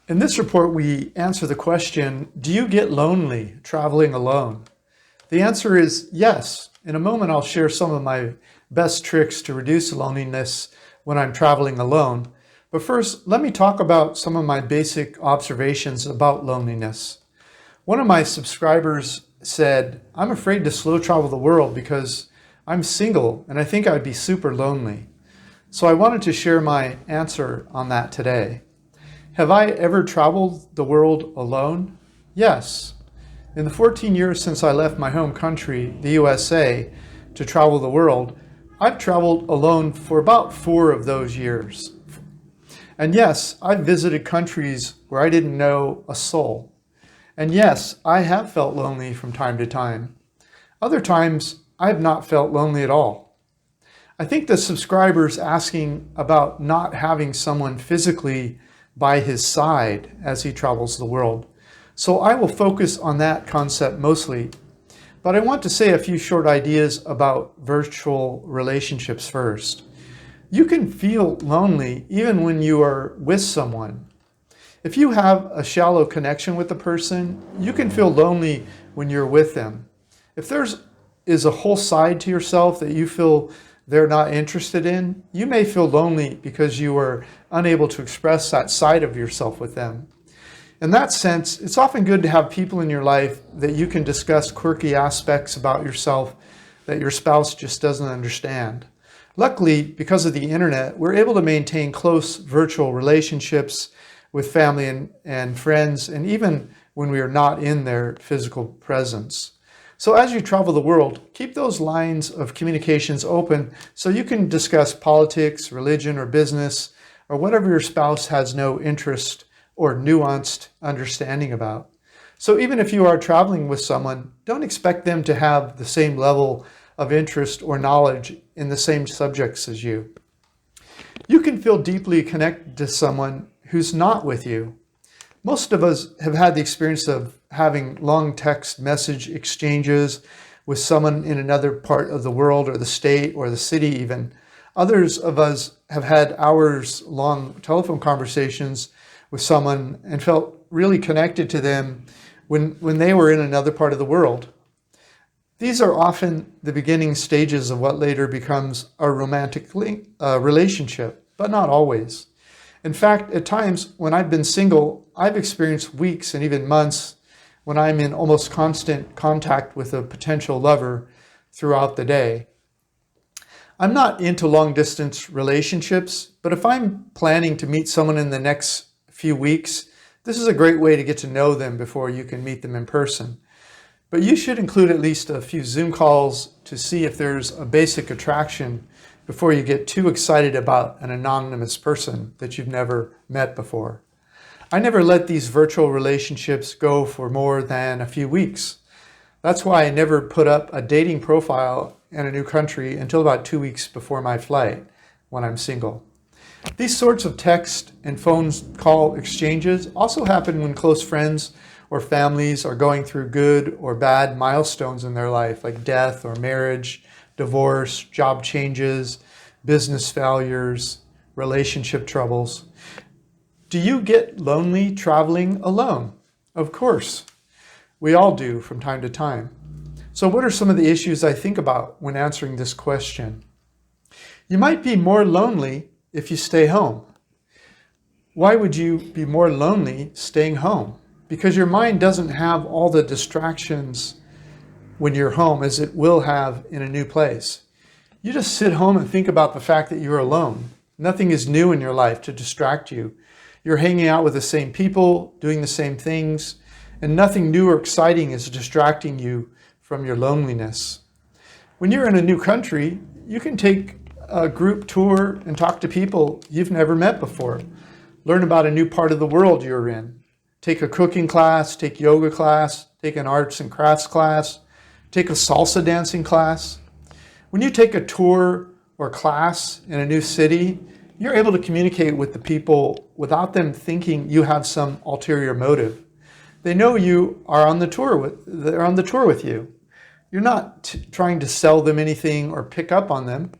In this report, we answer the question, do you get lonely traveling alone? The answer is yes. In a moment, I'll share some of my best tricks to reduce loneliness when I'm traveling alone. But first, let me talk about some of my basic observations about loneliness. One of my subscribers said, I'm afraid to slow travel the world because I'm single and I think I'd be super lonely. So I wanted to share my answer on that today. Have I ever traveled the world alone? Yes. In the 14 years since I left my home country, the USA, to travel the world, I've traveled alone for about 4 of those years. And yes, I've visited countries where I didn't know a soul. And yes, I have felt lonely from time to time. Other times, I have not felt lonely at all. I think the subscriber's asking about not having someone physically by his side as he travels the world. So I will focus on that concept mostly. But I want to say a few short ideas about virtual relationships first. You can feel lonely even when you are with someone. If you have a shallow connection with a person, you can feel lonely when you're with them. If there is a whole side to yourself that you feel they're not interested in, you may feel lonely because you are unable to express that side of yourself with them. In that sense, it's often good to have people in your life that you can discuss quirky aspects about yourself that your spouse just doesn't understand. Luckily, because of the internet, we're able to maintain close virtual relationships with family and friends, and even when we are not in their physical presence. So as you travel the world, keep those lines of communications open so you can discuss politics, religion, or business, or whatever your spouse has no interest or nuanced understanding about. So even if you are traveling with someone, don't expect them to have the same level of interest or knowledge in the same subjects as you. You can feel deeply connected to someone who's not with you. Most of us have had the experience of having long text message exchanges with someone in another part of the world or the state or the city even. Others of us have had hours-long telephone conversations with someone and felt really connected to them when they were in another part of the world. These are often the beginning stages of what later becomes a romantic relationship, but not always. In fact, at times when I've been single, I've experienced weeks and even months when I'm in almost constant contact with a potential lover throughout the day. I'm not into long-distance relationships, but if I'm planning to meet someone in the next few weeks, this is a great way to get to know them before you can meet them in person. But you should include at least a few Zoom calls to see if there's a basic attraction before you get too excited about an anonymous person that you've never met before. I never let these virtual relationships go for more than a few weeks. That's why I never put up a dating profile in a new country until about 2 weeks before my flight when I'm single. These sorts of text and phone call exchanges also happen when close friends or families are going through good or bad milestones in their life, like death or marriage, divorce, job changes, business failures, relationship troubles. Do you get lonely traveling alone? Of course. We all do from time to time. So what are some of the issues I think about when answering this question? You might be more lonely if you stay home. Why would you be more lonely staying home? Because your mind doesn't have all the distractions when you're home as it will have in a new place. You just sit home and think about the fact that you're alone. Nothing is new in your life to distract you. You're hanging out with the same people, doing the same things, and nothing new or exciting is distracting you from your loneliness. When you're in a new country, you can take a group tour and talk to people you've never met before. Learn about a new part of the world you're in. Take a cooking class, take yoga class, take an arts and crafts class, take a salsa dancing class. When you take a tour or class in a new city, you're able to communicate with the people without them thinking you have some ulterior motive. They know you are on the tour with you. You're not trying to sell them anything or pick up on them.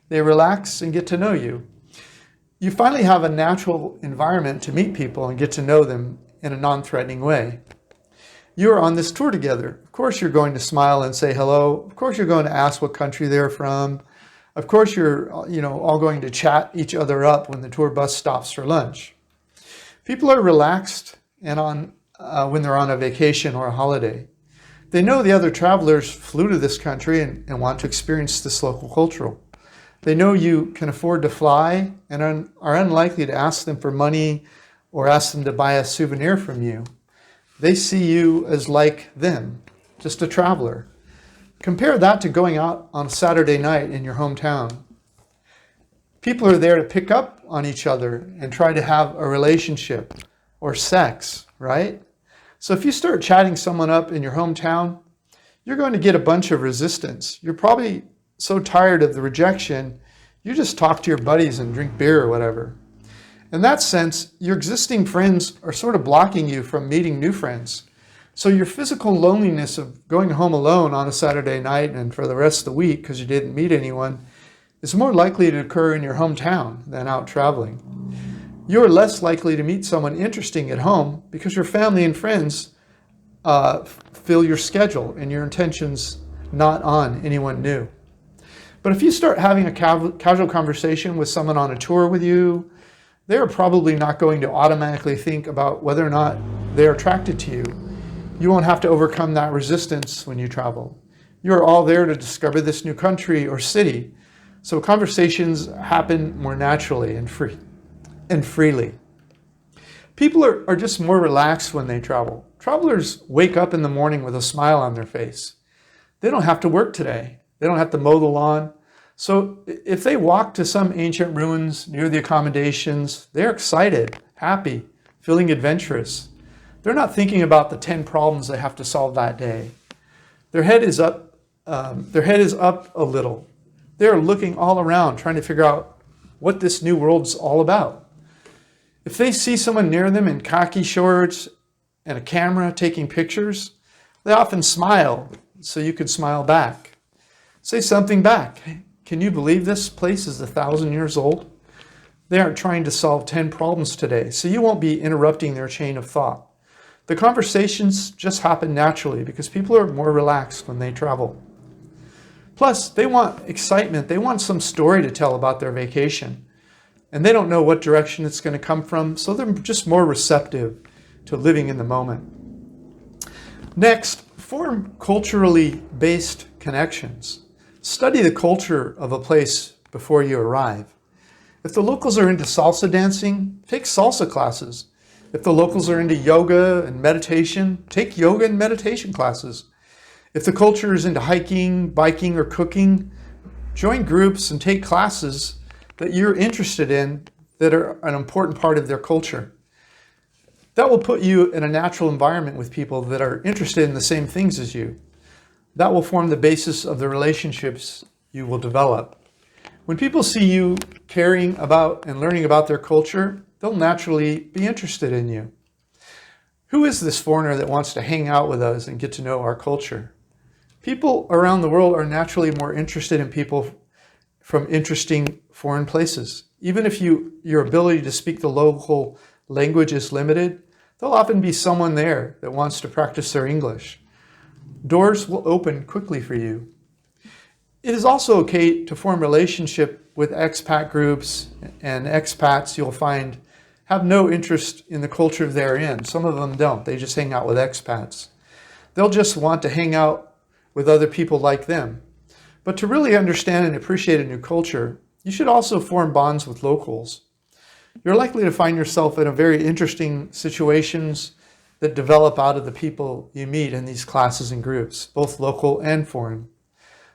They relax and get to know you. you finally have a natural environment to meet people and get to know them in a non-threatening way. You're on this tour together. Of course you're going to smile and say hello. Of course you're going to ask what country they're from. Of course you're all going to chat each other up when the tour bus stops for lunch. People are relaxed and when they're on a vacation or a holiday. They know the other travelers flew to this country and want to experience this local culture. They know you can afford to fly and are unlikely to ask them for money or ask them to buy a souvenir from you. They see you as like them, just a traveler. Compare that to going out on a Saturday night in your hometown. People are there to pick up on each other and try to have a relationship or sex, right? So if you start chatting someone up in your hometown, you're going to get a bunch of resistance. You're probably so tired of the rejection, you just talk to your buddies and drink beer or whatever. In that sense, your existing friends are sort of blocking you from meeting new friends. So your physical loneliness of going home alone on a Saturday night and for the rest of the week because you didn't meet anyone is more likely to occur in your hometown than out traveling. You're less likely to meet someone interesting at home because your family and friends fill your schedule and your intentions not on anyone new. But if you start having a casual conversation with someone on a tour with you, they're probably not going to automatically think about whether or not they're attracted to you. You won't have to overcome that resistance when you travel. You're all there to discover this new country or city, so conversations happen more naturally and freely. People are just more relaxed when they travel. Travelers wake up in the morning with a smile on their face. They don't have to work today. They don't have to mow the lawn. So if they walk to some ancient ruins near the accommodations, they're excited, happy, feeling adventurous. They're not thinking about the 10 problems they have to solve that day. Their head is up a little. They're looking all around, trying to figure out what this new world's all about. If they see someone near them in khaki shorts and a camera taking pictures, they often smile, so you could smile back. Say something back. Can you believe this place is 1,000 years old? They aren't trying to solve 10 problems today, so you won't be interrupting their chain of thought. The conversations just happen naturally because people are more relaxed when they travel. Plus, they want excitement. They want some story to tell about their vacation. And they don't know what direction it's going to come from, so they're just more receptive to living in the moment. Next, form culturally based connections. Study the culture of a place before you arrive. If the locals are into salsa dancing, take salsa classes. If the locals are into yoga and meditation, take yoga and meditation classes. If the culture is into hiking, biking, or cooking, join groups and take classes that you're interested in that are an important part of their culture. That will put you in a natural environment with people that are interested in the same things as you. That will form the basis of the relationships you will develop. When people see you caring about and learning about their culture, they'll naturally be interested in you. Who is this foreigner that wants to hang out with us and get to know our culture? People around the world are naturally more interested in people from interesting foreign places. Even if your ability to speak the local language is limited, there'll often be someone there that wants to practice their English. Doors will open quickly for you. It is also okay to form relationship with expat groups, and expats you'll find have no interest in the culture they're in. Some of them don't. They just hang out with expats. They'll just want to hang out with other people like them. But to really understand and appreciate a new culture, you should also form bonds with locals. You're likely to find yourself in a very interesting situations that develop out of the people you meet in these classes and groups, both local and foreign.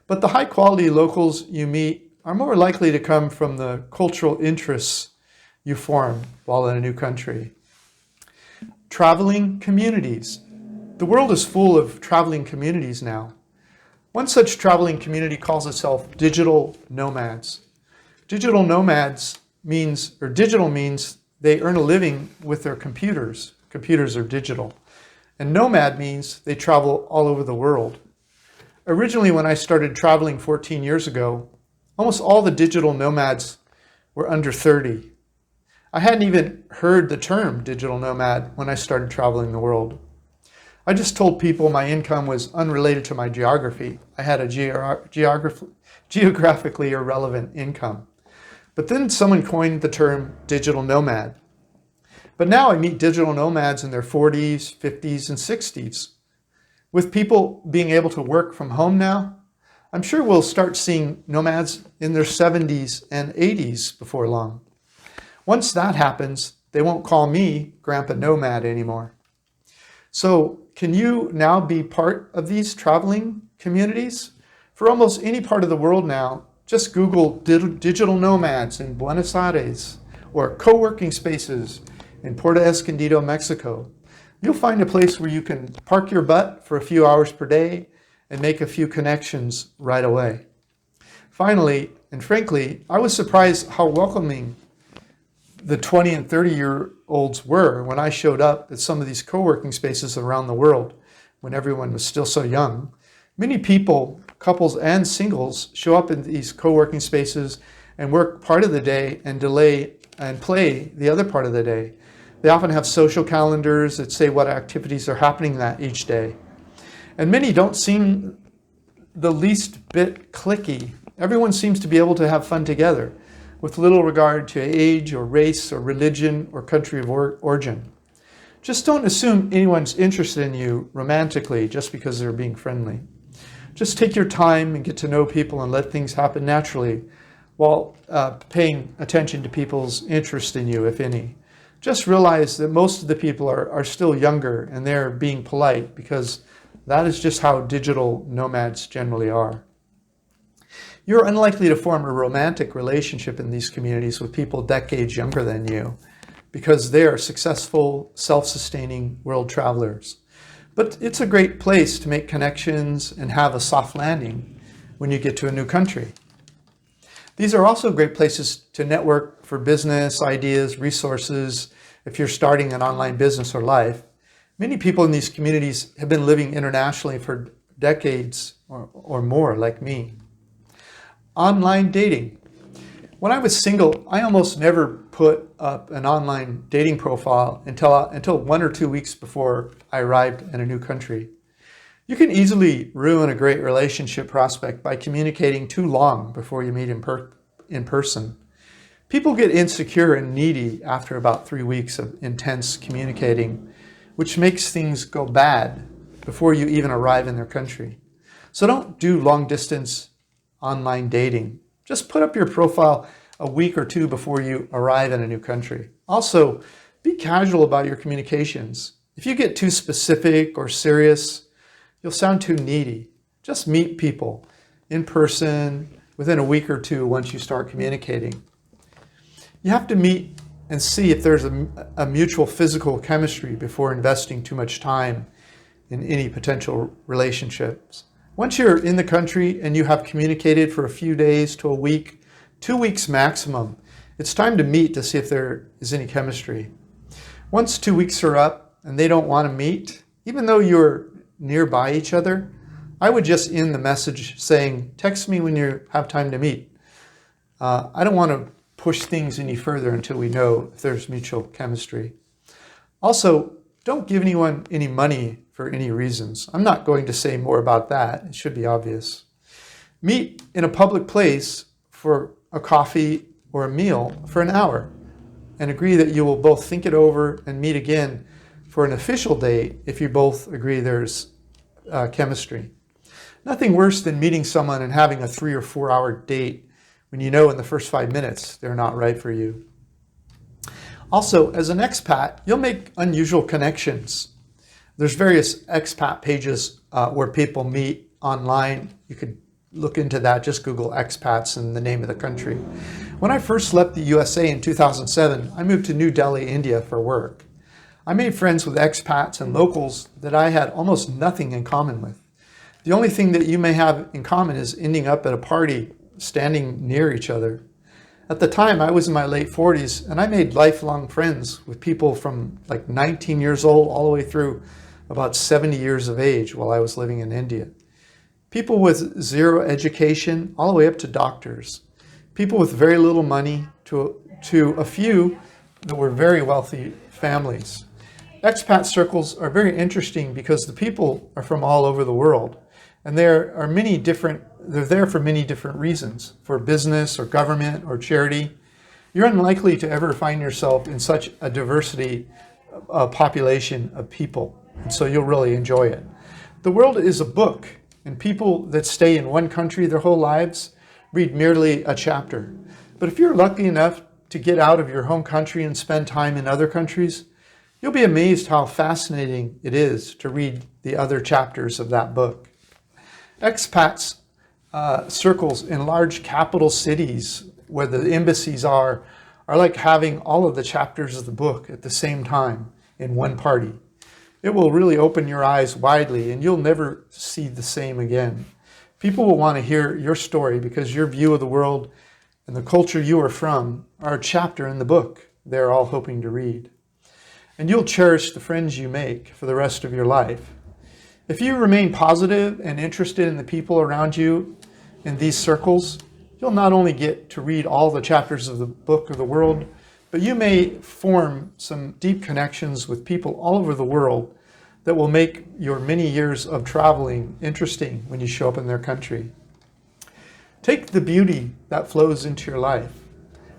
But the high quality locals you meet are more likely to come from the cultural interests you form while in a new country. Traveling communities. The world is full of traveling communities now. One such traveling community calls itself digital nomads. Digital nomads means they earn a living with their computers. Computers are digital. And nomad means they travel all over the world. Originally, when I started traveling 14 years ago, almost all the digital nomads were under 30. I hadn't even heard the term digital nomad when I started traveling the world. I just told people my income was unrelated to my geography. I had a geographically irrelevant income. But then someone coined the term digital nomad. But now I meet digital nomads in their 40s, 50s, and 60s. With people being able to work from home now, I'm sure we'll start seeing nomads in their 70s and 80s before long. Once that happens, they won't call me Grandpa Nomad anymore. So can you now be part of these traveling communities? For almost any part of the world now, just Google digital nomads in Buenos Aires or co-working spaces in Puerto Escondido, Mexico. You'll find a place where you can park your butt for a few hours per day and make a few connections right away. Finally, and frankly, I was surprised how welcoming the 20 and 30-year-olds were when I showed up at some of these co-working spaces around the world when everyone was still so young. Many people, couples and singles, show up in these co-working spaces and work part of the day and play the other part of the day. They often have social calendars that say what activities are happening that each day. And many don't seem the least bit cliquey. Everyone seems to be able to have fun together, with little regard to age or race or religion or country of origin. Just don't assume anyone's interested in you romantically just because they're being friendly. Just take your time and get to know people and let things happen naturally while paying attention to people's interest in you, if any. Just realize that most of the people are still younger and they're being polite because that is just how digital nomads generally are. You're unlikely to form a romantic relationship in these communities with people decades younger than you because they are successful, self-sustaining world travelers. But it's a great place to make connections and have a soft landing when you get to a new country. These are also great places to network for business, ideas, resources, if you're starting an online business or life. Many people in these communities have been living internationally for decades or more, like me. Online dating. When I was single, I almost never put up an online dating profile until 1 or 2 weeks before I arrived in a new country. You can easily ruin a great relationship prospect by communicating too long before you meet in person. People get insecure and needy after about 3 weeks of intense communicating, which makes things go bad before you even arrive in their country. So don't do long distance online dating. Just put up your profile a week or two before you arrive in a new country. Also, be casual about your communications. If you get too specific or serious, you'll sound too needy. Just meet people in person within a week or two once you start communicating. You have to meet and see if there's a mutual physical chemistry before investing too much time in any potential relationships. Once you're in the country and you have communicated for a few days to a week, 2 weeks maximum, it's time to meet to see if there is any chemistry. Once 2 weeks are up and they don't want to meet, even though you're nearby each other, I would just end the message saying, text me when you have time to meet. I don't want to push things any further until we know if there's mutual chemistry. Also, don't give anyone any money for any reasons. I'm not going to say more about that. It should be obvious. Meet in a public place for a coffee or a meal for an hour and agree that you will both think it over and meet again for an official date if you both agree there's chemistry. Nothing worse than meeting someone and having a 3 or 4 hour date when you know in the first 5 minutes they're not right for you. Also, as an expat, you'll make unusual connections. There's various expat pages where people meet online. You could look into that. Just Google expats and the name of the country. When I first left the USA in 2007, I moved to New Delhi, India for work. I made friends with expats and locals that I had almost nothing in common with. The only thing that you may have in common is ending up at a party standing near each other. At the time, I was in my late 40s, and I made lifelong friends with people from like 19 years old all the way through about 70 years of age while I was living in India. People with zero education all the way up to doctors. People with very little money to a few that were very wealthy families. Expat circles are very interesting because the people are from all over the world, and they're there for many different reasons, for business or government or charity. You're unlikely to ever find yourself in such a diversity population of people, and so you'll really enjoy it. The world is a book, and people that stay in one country their whole lives read merely a chapter. But if you're lucky enough to get out of your home country and spend time in other countries, you'll be amazed how fascinating it is to read the other chapters of that book. Expats circles in large capital cities where the embassies are like having all of the chapters of the book at the same time in one party. It will really open your eyes widely, and you'll never see the same again. People will want to hear your story because your view of the world and the culture you are from are a chapter in the book they're all hoping to read. And you'll cherish the friends you make for the rest of your life. If you remain positive and interested in the people around you in these circles, you'll not only get to read all the chapters of the book of the world, but you may form some deep connections with people all over the world that will make your many years of traveling interesting when you show up in their country. Take the beauty that flows into your life.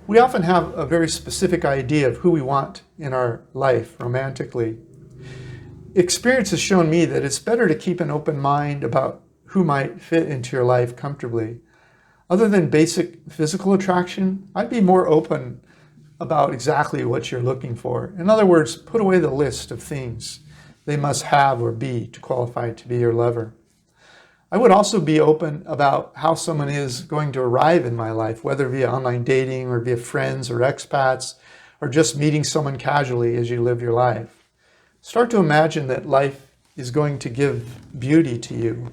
We often have a very specific idea of who we want in our life romantically. Experience has shown me that it's better to keep an open mind about who might fit into your life comfortably. Other than basic physical attraction, I'd be more open about exactly what you're looking for. In other words, put away the list of things they must have or be to qualify to be your lover. I would also be open about how someone is going to arrive in my life, whether via online dating or via friends or expats, or just meeting someone casually as you live your life. Start to imagine that life is going to give beauty to you,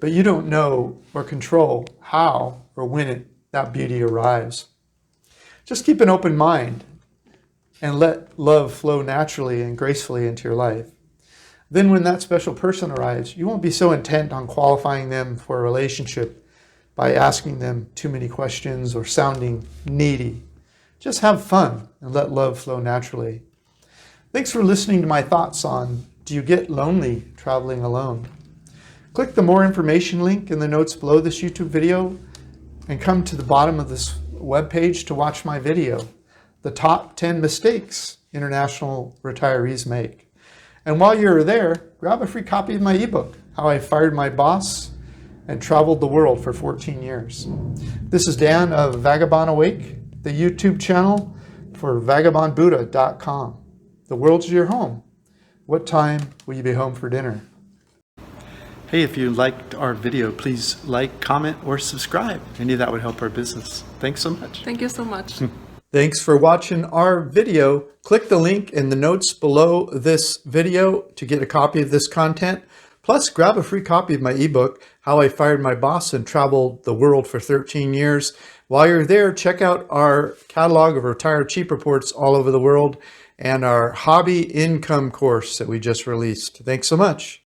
but you don't know or control how or when that beauty arrives. Just keep an open mind and let love flow naturally and gracefully into your life. Then when that special person arrives, you won't be so intent on qualifying them for a relationship by asking them too many questions or sounding needy. Just have fun and let love flow naturally. Thanks for listening to my thoughts on, do you get lonely traveling alone? Click the more information link in the notes below this YouTube video and come to the bottom of this webpage to watch my video, The Top 10 Mistakes International Retirees Make. And while you're there, grab a free copy of my ebook, How I Fired My Boss and Traveled the World for 14 Years. This is Dan of Vagabond Awake, the YouTube channel for vagabondbuddha.com. The world's your home. What time will you be home for dinner? Hey, if you liked our video, please like, comment, or subscribe. Any of that would help our business. Thanks so much. Thank you so much. Thanks for watching our video. Click the link in the notes below this video to get a copy of this content. Plus, grab a free copy of my ebook, How I Fired My Boss and Traveled the World for 13 Years. While you're there, check out our catalog of retired cheap reports all over the world and our hobby income course that we just released. Thanks so much.